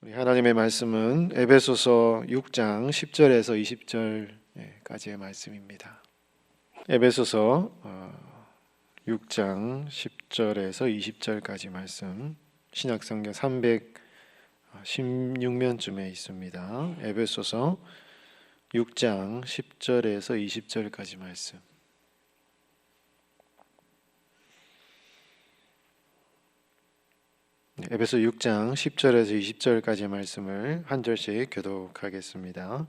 우리 하나님의 말씀은 에베소서 6장 10절에서 20절까지의 말씀입니다. 에베소서 6장 10절에서 20절까지 말씀, 신약성경 316면쯤에 있습니다. 에베소서 6장 10절에서 20절까지 말씀. 에베소 6장 10절에서 20절까지 말씀을 한 절씩 교독하겠습니다.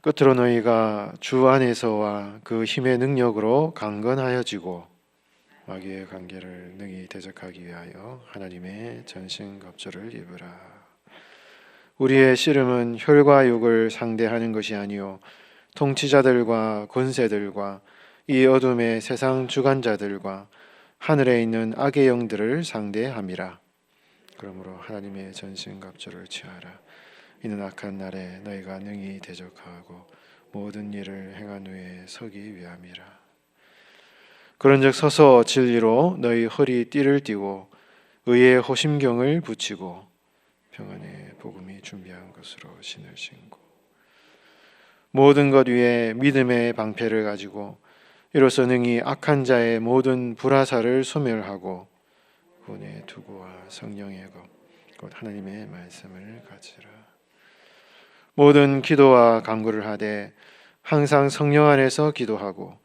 끝으로 너희가 주 안에서와 그 힘의 능력으로 강건하여지고 마귀의 관계를 능히 대적하기 위하여 하나님의 전신갑주를 입으라. 우리의 씨름은 혈과 육을 상대하는 것이 아니요 통치자들과 권세들과 이 어둠의 세상 주관자들과 하늘에 있는 악의 영들을 상대함이라. 그러므로 하나님의 전신갑주를 취하라. 이는 악한 날에 너희가 능히 대적하고 모든 일을 행한 후에 서기 위함이라. 그런즉 서서 진리로 너희 허리 띠를 띠고 의의 호심경을 붙이고 평안의 복음이 준비한 것으로 신을 신고 모든 것 위에 믿음의 방패를 가지고 이로써 능히 악한 자의 모든 불화살을 소멸하고 구원의 투구와 성령의 것 곧 하나님의 말씀을 가지라. 모든 기도와 간구를 하되 항상 성령 안에서 기도하고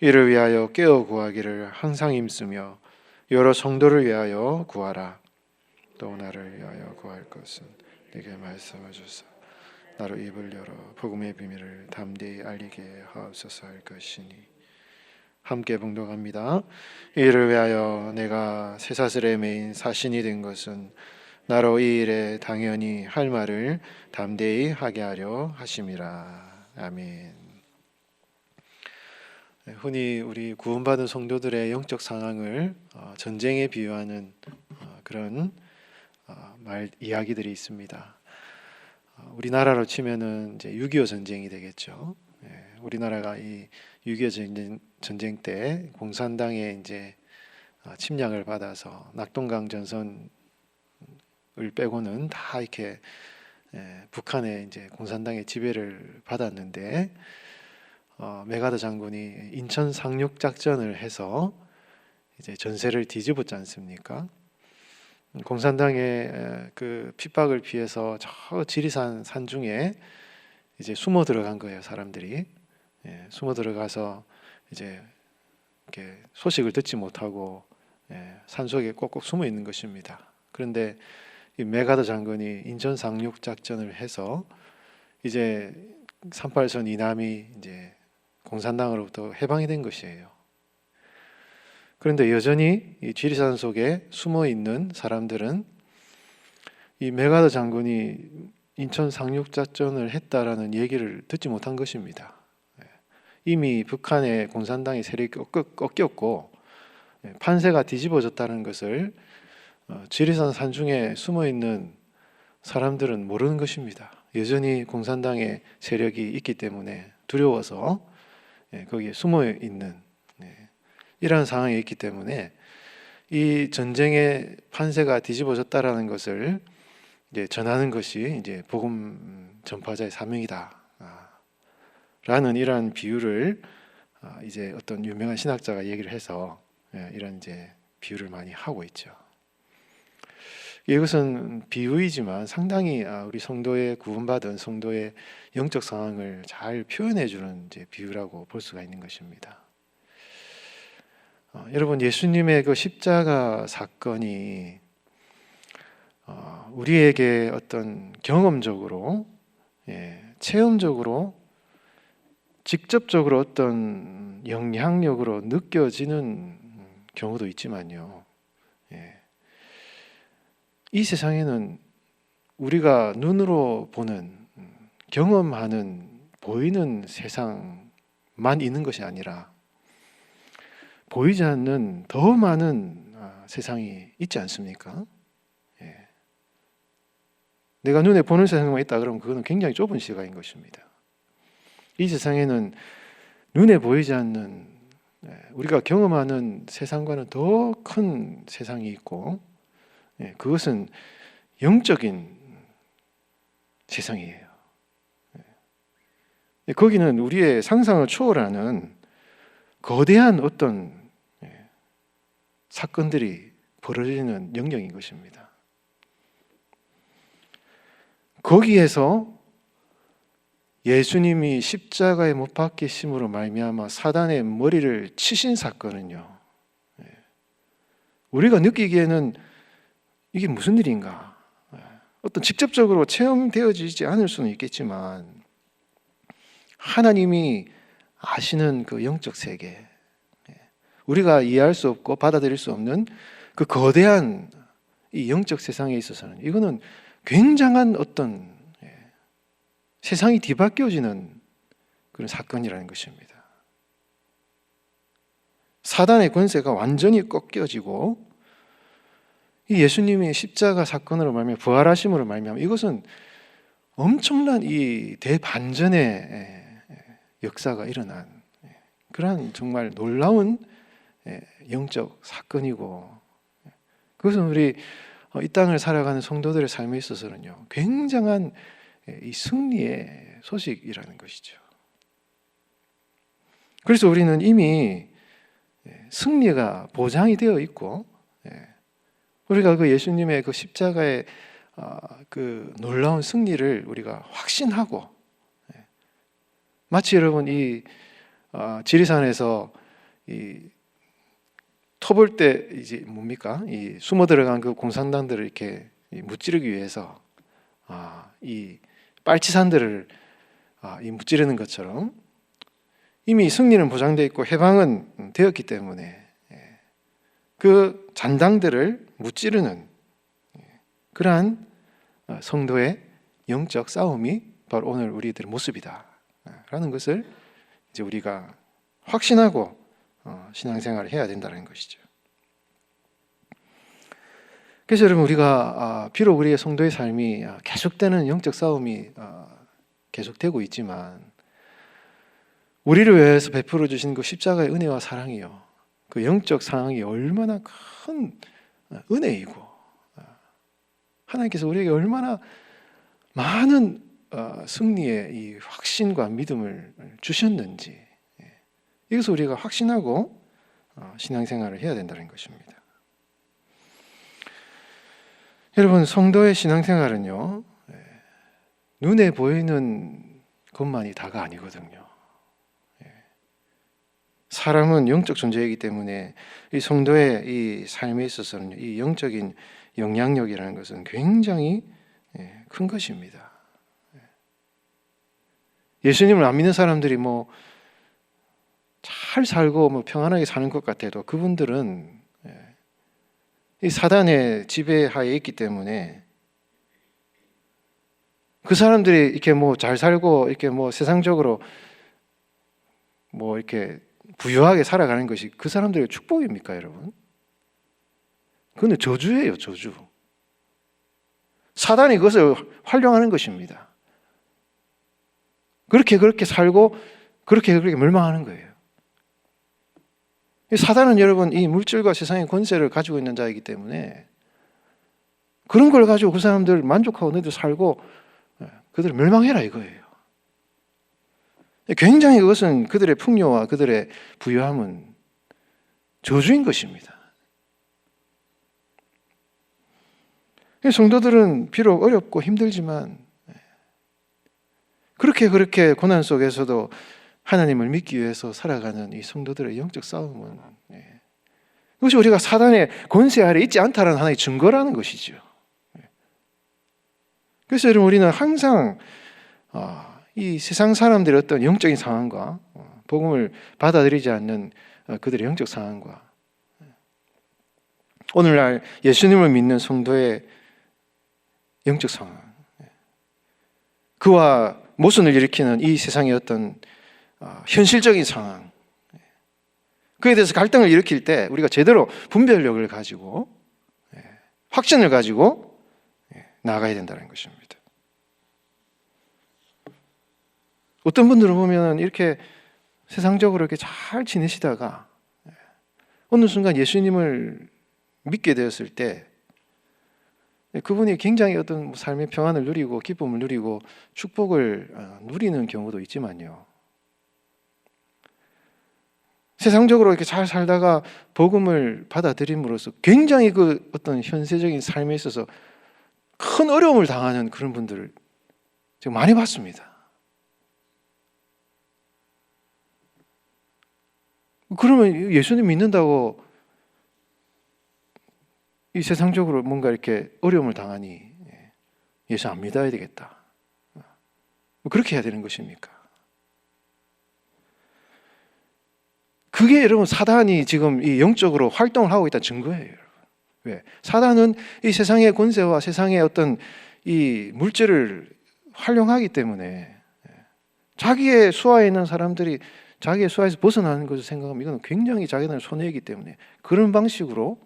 이를 위하여 깨어 구하기를 항상 힘쓰며 여러 성도를 위하여 구하라. 또 나를 위하여 구할 것은 네게 말씀하소서. 나로 입을 열어 복음의 비밀을 담대히 알리게 하옵소서 할 것이니. 함께 봉독합니다. 이를 위하여 내가 쇠사슬에 매인 사신이 된 것은 나로 이 일에 당연히 할 말을 담대히 하게 하려 하심이라. 아멘. 흔히 우리 구원받은 성도들의 영적 상황을 전쟁에 비유하는 그런 이야기들이 있습니다. 우리나라로 치면은 이제 6.25 전쟁이 되겠죠. 우리나라가 이 6.25 전쟁 때 공산당의 이제 침략을 받아서 낙동강 전선을 빼고는 다 이렇게 북한의 이제 공산당의 지배를 받았는데 메가더 장군이 인천 상륙 작전을 해서 이제 전세를 뒤집었지 않습니까? 공산당의 그 핍박을 피해서 저 지리산 산중에 이제 숨어 들어간 거예요, 사람들이. 숨어 들어가서 이제 이렇게 소식을 듣지 못하고 산속에 꼭꼭 숨어 있는 것입니다. 그런데 이 메가더 장군이 인천 상륙 작전을 해서 이제 38선 이남이 이제 공산당으로부터 해방이 된 것이에요. 그런데 여전히 이 지리산 속에 숨어 있는 사람들은 이 메가더 장군이 인천 상륙 작전을 했다라는 얘기를 듣지 못한 것입니다. 이미 북한의 공산당의 세력이 꺾였고 판세가 뒤집어졌다는 것을 지리산 산중에 숨어 있는 사람들은 모르는 것입니다. 여전히 공산당의 세력이 있기 때문에 두려워서 거기에 숨어 있는 이러한 상황이 있기 때문에 이 전쟁의 판세가 뒤집어졌다라는 것을 이제 전하는 것이 이제 복음 전파자의 사명이다. 라는 이러한 비유를 이제 어떤 유명한 신학자가 얘기를 해서 이런 이제 비유를 많이 하고 있죠. 이것은 비유이지만 상당히 우리 성도의 구원받은 성도의 영적 상황을 잘 표현해 주는 이제 비유라고 볼 수가 있는 것입니다. 여러분, 예수님의 그 십자가 사건이 우리에게 어떤 경험적으로, 체험적으로, 직접적으로 어떤 영향력으로 느껴지는 경우도 있지만요. 이 세상에는 우리가 눈으로 보는, 경험하는, 보이는 세상만 있는 것이 아니라 보이지 않는 더 많은 세상이 있지 않습니까? 내가 눈에 보는 세상만 있다 그러면 그거는 굉장히 좁은 시각인 것입니다. 이 세상에는 눈에 보이지 않는 우리가 경험하는 세상과는 더 큰 세상이 있고 그것은 영적인 세상이에요. 거기는 우리의 상상을 초월하는 거대한 어떤 사건들이 벌어지는 영역인 것입니다. 거기에서 예수님이 십자가에 못 박히심으로 말미암아 사단의 머리를 치신 사건은요, 우리가 느끼기에는 이게 무슨 일인가, 어떤 직접적으로 체험되어지지 않을 수는 있겠지만 하나님이 아시는 그 영적 세계, 우리가 이해할 수 없고 받아들일 수 없는 그 거대한 이 영적 세상에 있어서는 이거는 굉장한 어떤 세상이 뒤바뀌어지는 그런 사건이라는 것입니다. 사단의 권세가 완전히 꺾여지고 이 예수님의 십자가 사건으로 말미암아 부활하심으로 말미암아 이것은 엄청난 이 대반전의 역사가 일어난 그러한 정말 놀라운 영적 사건이고, 그것은 우리 이 땅을 살아가는 성도들의 삶에 있어서는요 굉장한 이 승리의 소식이라는 것이죠. 그래서 우리는 이미 승리가 보장이 되어 있고, 우리가 그 예수님의 그 십자가의 그 놀라운 승리를 우리가 확신하고, 마치 여러분 이 지리산에서 이 터볼 때 이제 뭡니까? 이 숨어 들어간 그 공산당들을 이렇게 무찌르기 위해서 이 빨치산들을 이 무찌르는 것처럼 이미 승리는 보장되어 있고 해방은 되었기 때문에 그 잔당들을 무찌르는 그러한 성도의 영적 싸움이 바로 오늘 우리들의 모습이다 라는 것을 이제 우리가 확신하고 신앙생활을 해야 된다는 것이죠. 그래서 여러분 우리가 비록 우리의 성도의 삶이 계속되는 영적 싸움이 계속되고 있지만 우리를 위해서 베풀어 주신 그 십자가의 은혜와 사랑이요, 그 영적 상황이 얼마나 큰 은혜이고 하나님께서 우리에게 얼마나 많은 승리의 이 확신과 믿음을 주셨는지, 이것을 우리가 확신하고 신앙생활을 해야 된다는 것입니다. 여러분, 성도의 신앙생활은요 눈에 보이는 것만이 다가 아니거든요. 사람은 영적 존재이기 때문에 이 성도의 이 삶에 있어서는 이 영적인 영향력이라는 것은 굉장히 큰 것입니다. 예수님을 안 믿는 사람들이 뭐 잘 살고 뭐 평안하게 사는 것 같아도 그분들은 이 사단의 지배하에 있기 때문에 그 사람들이 이렇게 뭐 잘 살고 이렇게 뭐 세상적으로 뭐 이렇게 부유하게 살아가는 것이 그 사람들의 축복입니까, 여러분? 그건 저주예요, 저주. 사단이 그것을 활용하는 것입니다. 그렇게 살고 그렇게 멸망하는 거예요. 사단은 여러분 이 물질과 세상의 권세를 가지고 있는 자이기 때문에 그런 걸 가지고 그 사람들 만족하고 너희들 살고 그들을 멸망해라 이거예요. 굉장히 그것은 그들의 풍요와 그들의 부유함은 저주인 것입니다. 성도들은 비록 어렵고 힘들지만 그렇게 고난 속에서도 하나님을 믿기 위해서 살아가는 이 성도들의 영적 싸움은 그것이 우리가 사단의 권세 아래 있지 않다는 하나의 증거라는 것이죠. 그래서 여러분 우리는 항상 이 세상 사람들의 어떤 영적인 상황과 복음을 받아들이지 않는 그들의 영적 상황과 오늘날 예수님을 믿는 성도의 영적 상황, 그와 모순을 일으키는 이 세상의 어떤 현실적인 상황, 그에 대해서 갈등을 일으킬 때 우리가 제대로 분별력을 가지고 확신을 가지고 나아가야 된다는 것입니다. 어떤 분들을 보면 이렇게 세상적으로 이렇게 잘 지내시다가 어느 순간 예수님을 믿게 되었을 때 그분이 굉장히 어떤 삶의 평안을 누리고 기쁨을 누리고 축복을 누리는 경우도 있지만요, 세상적으로 이렇게 잘 살다가 복음을 받아들임으로써 굉장히 그 어떤 현세적인 삶에 있어서 큰 어려움을 당하는 그런 분들을 제가 많이 봤습니다. 그러면 예수님 믿는다고 이 세상적으로 뭔가 이렇게 어려움을 당하니 예수 안 믿어야 되겠다, 그렇게 해야 되는 것입니까? 그게 여러분 사단이 지금 이 영적으로 활동을 하고 있다는 증거예요, 여러분. 왜? 사단은 이 세상의 권세와 세상의 어떤 이 물질을 활용하기 때문에 자기의 수하에 있는 사람들이 자기의 수하에서 벗어나는 것을 생각하면 이건 굉장히 자기는 손해이기 때문에 그런 방식으로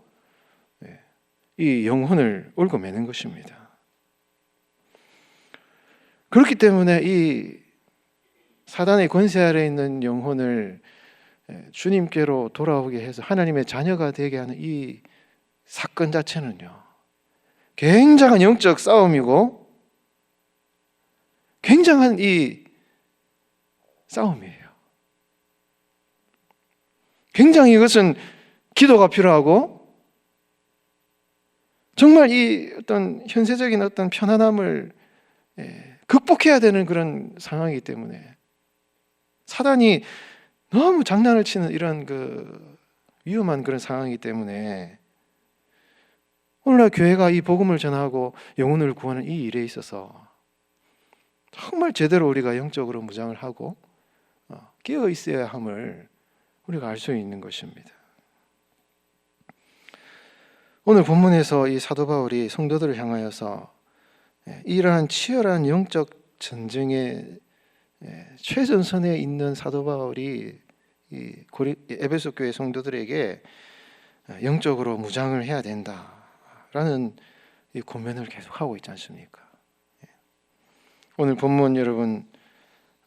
이 영혼을 얽어매는 것입니다. 그렇기 때문에 이 사단의 권세 아래 있는 영혼을 주님께로 돌아오게 해서 하나님의 자녀가 되게 하는 이 사건 자체는요, 굉장한 영적 싸움이고 굉장한 이 싸움이에요. 굉장히 이것은 기도가 필요하고 정말 이 어떤 현세적인 어떤 편안함을 극복해야 되는 그런 상황이기 때문에 사단이 너무 장난을 치는 이런 그 위험한 그런 상황이기 때문에 오늘날 교회가 이 복음을 전하고 영혼을 구하는 이 일에 있어서 정말 제대로 우리가 영적으로 무장을 하고 깨어 있어야 함을 우리가 알 수 있는 것입니다. 오늘 본문에서 이 사도 바울이 성도들을 향하여서 이러한 치열한 영적 전쟁의 최전선에 있는 사도 바울이 이 에베소 교회 성도들에게 영적으로 무장을 해야 된다라는 이 권면을 계속하고 있지 않습니까? 오늘 본문 여러분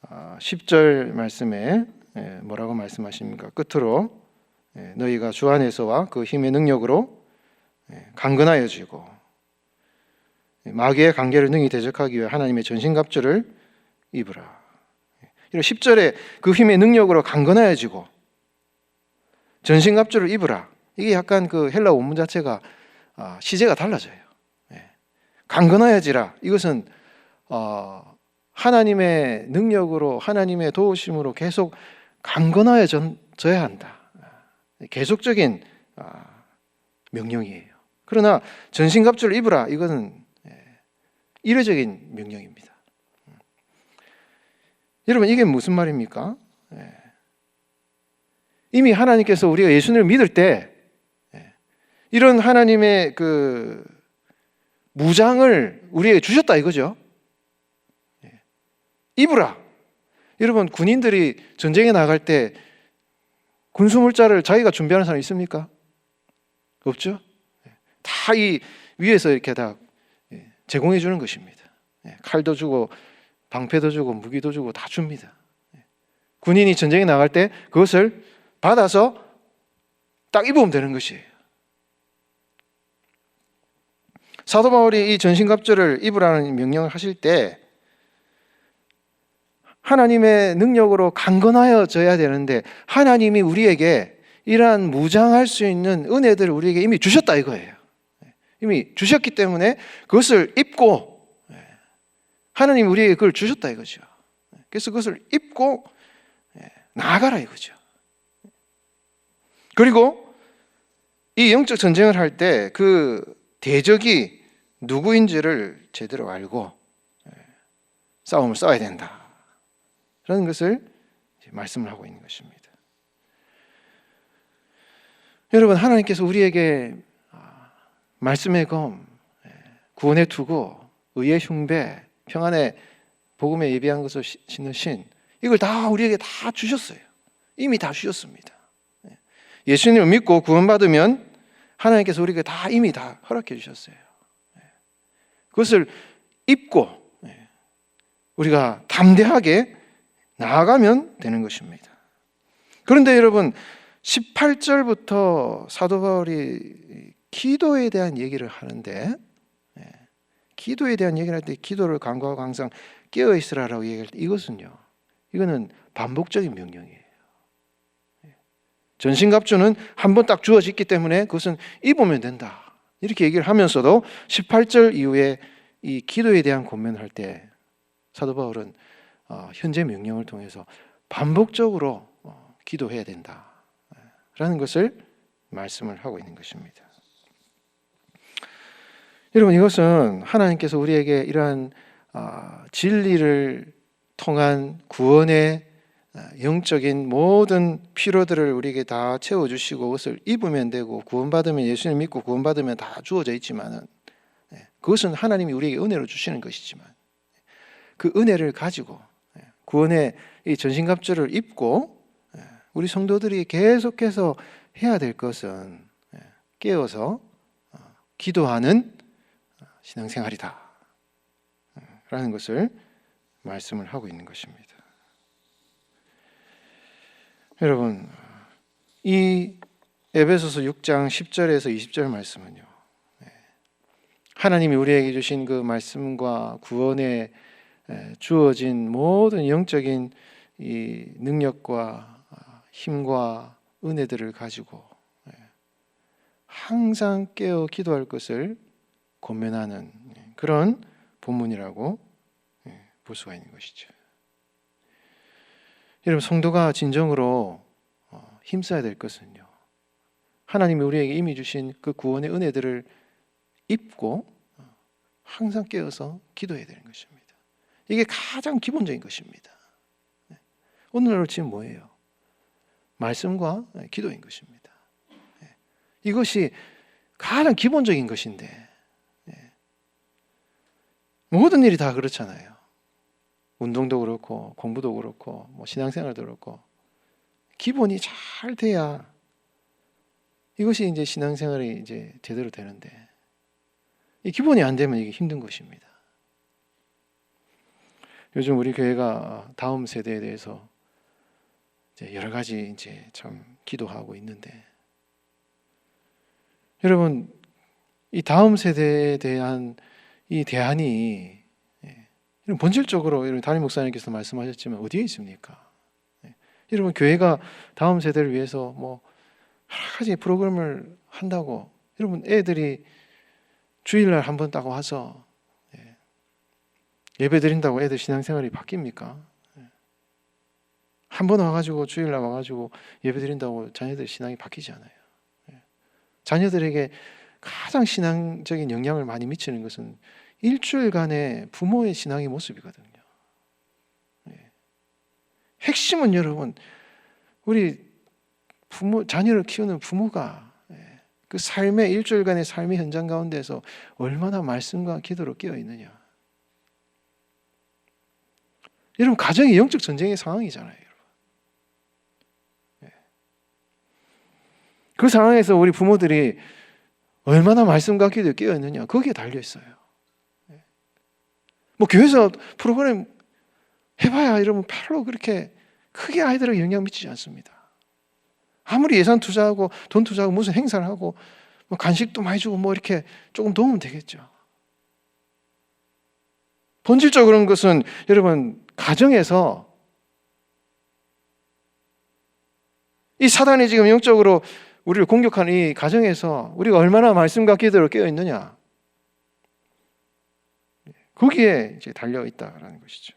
10절 말씀에 뭐라고 말씀하십니까? 끝으로 너희가 주 안에서와 그 힘의 능력으로 강건하여지고 마귀의 관계를 능히 대적하기 위해 하나님의 전신갑주를 입으라. 이런 10절에 그 힘의 능력으로 강건하여지고 전신갑주를 입으라. 이게 약간 그 헬라 원문 자체가 시제가 달라져요. 강건하여지라. 이것은 하나님의 능력으로 하나님의 도우심으로 계속 강건하여져야 한다. 계속적인 명령이에요. 그러나 전신갑주를 입으라. 이것은 일회적인 명령입니다. 여러분 이게 무슨 말입니까? 이미 하나님께서 우리가 예수님을 믿을 때 이런 하나님의 그 무장을 우리에게 주셨다 이거죠. 입으라. 여러분 군인들이 전쟁에 나갈 때 군수물자를 자기가 준비하는 사람 있습니까? 없죠. 다 이 위에서 이렇게 다 제공해 주는 것입니다. 칼도 주고 방패도 주고 무기도 주고 다 줍니다. 군인이 전쟁에 나갈 때 그것을 받아서 딱 입으면 되는 것이에요. 사도 바울이 이 전신갑주를 입으라는 명령을 하실 때 하나님의 능력으로 강건하여져야 되는데 하나님이 우리에게 이러한 무장할 수 있는 은혜들을 우리에게 이미 주셨다 이거예요. 이미 주셨기 때문에 그것을 입고 하나님이 우리에게 그걸 주셨다 이거죠. 그래서 그것을 입고 나아가라 이거죠. 그리고 이 영적 전쟁을 할 때 그 대적이 누구인지를 제대로 알고 싸움을 싸워야 된다. 라는 것을 말씀을 하고 있는 것입니다. 여러분 하나님께서 우리에게 말씀의 검, 구원의 투구, 의의 흉배, 평안의 복음에 예비한 것을 신는 신, 이걸 다 우리에게 다 주셨어요. 이미 다 주셨습니다. 예수님을 믿고 구원받으면 하나님께서 우리에게 다 이미 다 허락해 주셨어요. 그것을 입고 우리가 담대하게 나아가면 되는 것입니다. 그런데 여러분 18절부터 사도 바울이 기도에 대한 얘기를 하는데 기도에 대한 얘기를 할 때 기도를 간구하고 항상 깨어 있으라라고 얘기할 때 이것은요, 이거는 반복적인 명령이에요. 전신갑주는 한 번 딱 주어져 있기 때문에 그것은 입으면 된다, 이렇게 얘기를 하면서도 18절 이후에 이 기도에 대한 권면을 할 때 사도 바울은 현재 명령을 통해서 반복적으로 기도해야 된다라는 것을 말씀을 하고 있는 것입니다. 여러분, 이것은 하나님께서 우리에게 이러한 진리를 통한 구원의 영적인 모든 필요들을 우리에게 다 채워주시고 그것을 입으면 되고, 구원받으면, 예수님 믿고 구원받으면 다 주어져 있지만은, 그것은 하나님이 우리에게 은혜로 주시는 것이지만, 그 은혜를 가지고 구원의 이 전신갑주를 입고 우리 성도들이 계속해서 해야 될 것은 깨어서 기도하는 신앙생활이다 라는 것을 말씀을 하고 있는 것입니다. 여러분, 이 에베소서 6장 10절에서 20절 말씀은요, 하나님이 우리에게 주신 그 말씀과 구원에 주어진 모든 영적인 이 능력과 힘과 은혜들을 가지고 항상 깨어 기도할 것을 권면하는 그런 본문이라고 볼 수가 있는 것이죠. 여러분, 성도가 진정으로 힘써야 될 것은요, 하나님이 우리에게 이미 주신 그 구원의 은혜들을 입고 항상 깨어서 기도해야 되는 것입니다. 이게 가장 기본적인 것입니다. 오늘날 지금 뭐예요? 말씀과 기도인 것입니다. 이것이 가장 기본적인 것인데, 모든 일이 다 그렇잖아요. 운동도 그렇고 공부도 그렇고 뭐 신앙생활도 그렇고 기본이 잘 돼야 이것이 이제 신앙생활이 이제 제대로 되는데, 이 기본이 안 되면 이게 힘든 것입니다. 요즘 우리 교회가 다음 세대에 대해서 이제 여러 가지 이제 참 기도하고 있는데, 여러분, 이 다음 세대에 대한 이 대안이 본질적으로 여러분 담임 목사님께서 말씀하셨지만 어디에 있습니까? 여러분, 교회가 다음 세대를 위해서 뭐 여러 가지 프로그램을 한다고 여러분 애들이 주일날 한 번 딱 와서 예배 드린다고 애들 신앙생활이 바뀝니까? 한 번 와가지고 주일날 와가지고 예배 드린다고 자녀들 신앙이 바뀌지 않아요. 자녀들에게 가장 신앙적인 영향을 많이 미치는 것은 일주일간의 부모의 신앙의 모습이거든요. 핵심은 여러분, 우리 부모, 자녀를 키우는 부모가 그 삶의 일주일간의 삶의 현장 가운데서 얼마나 말씀과 기도로 깨어 있느냐. 여러분, 가정이 영적 전쟁의 상황이잖아요. 여러분. 그 상황에서 우리 부모들이 얼마나 말씀과 기도에 깨어 있느냐, 거기에 달려 있어요. 뭐 교회에서 프로그램 해봐야 여러분 별로 그렇게 크게 아이들에게 영향 미치지 않습니다. 아무리 예산 투자하고 돈 투자하고 무슨 행사를 하고 뭐 간식도 많이 주고 뭐 이렇게 조금 도우면 되겠죠. 본질적으로는 것은 여러분, 가정에서 이 사단이 지금 영적으로 우리를 공격하는 이 가정에서 우리가 얼마나 말씀과 기도로 깨어 있느냐, 거기에 이제 달려 있다라는 것이죠.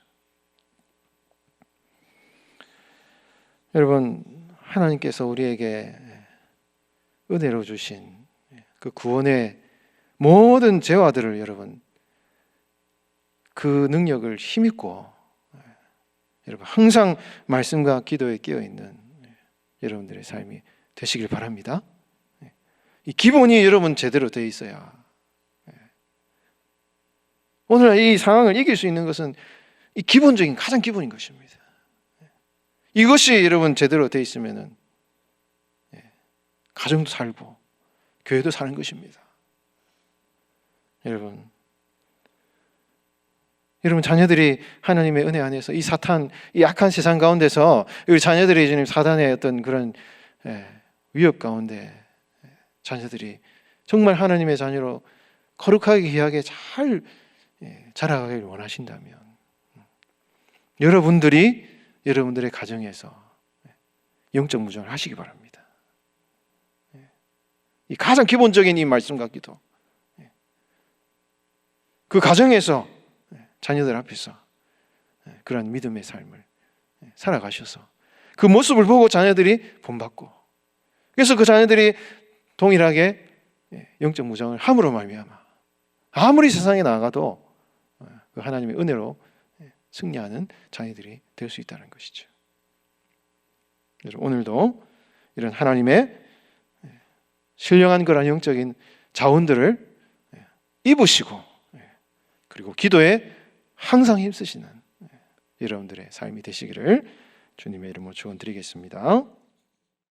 여러분, 하나님께서 우리에게 은혜로 주신 그 구원의 모든 재화들을 여러분, 그 능력을 힘입고 여러분 항상 말씀과 기도에 깨어 있는 여러분들의 삶이 되시길 바랍니다. 이 기본이 여러분 제대로 되어 있어야, 오늘 이 상황을 이길 수 있는 것은 이 기본적인, 가장 기본인 것입니다. 이것이 여러분 제대로 되어 있으면은 가정도 살고 교회도 사는 것입니다. 여러분 자녀들이 하나님의 은혜 안에서 이 사탄, 이 악한 세상 가운데서 우리 자녀들이 지금 사단의 어떤 그런 위협 가운데 자녀들이 정말 하나님의 자녀로 거룩하게 귀하게 잘 자라가길 원하신다면 여러분들이 여러분들의 가정에서 영적 무장을 하시기 바랍니다. 이 가장 기본적인 이 말씀 같기도 그 가정에서 자녀들 앞에서 그런 믿음의 삶을 살아가셔서 그 모습을 보고 자녀들이 본받고 그래서 그 자녀들이 동일하게 영적 무장을 함으로 말미암아 아무리 세상에 나가도 그 하나님의 은혜로 승리하는 자녀들이 될 수 있다는 것이죠. 오늘도 이런 하나님의 신령한 그런 영적인 자원들을 입으시고 그리고 기도에 항상 힘쓰시는 여러분들의 삶이 되시기를 주님의 이름으로 축원드리겠습니다.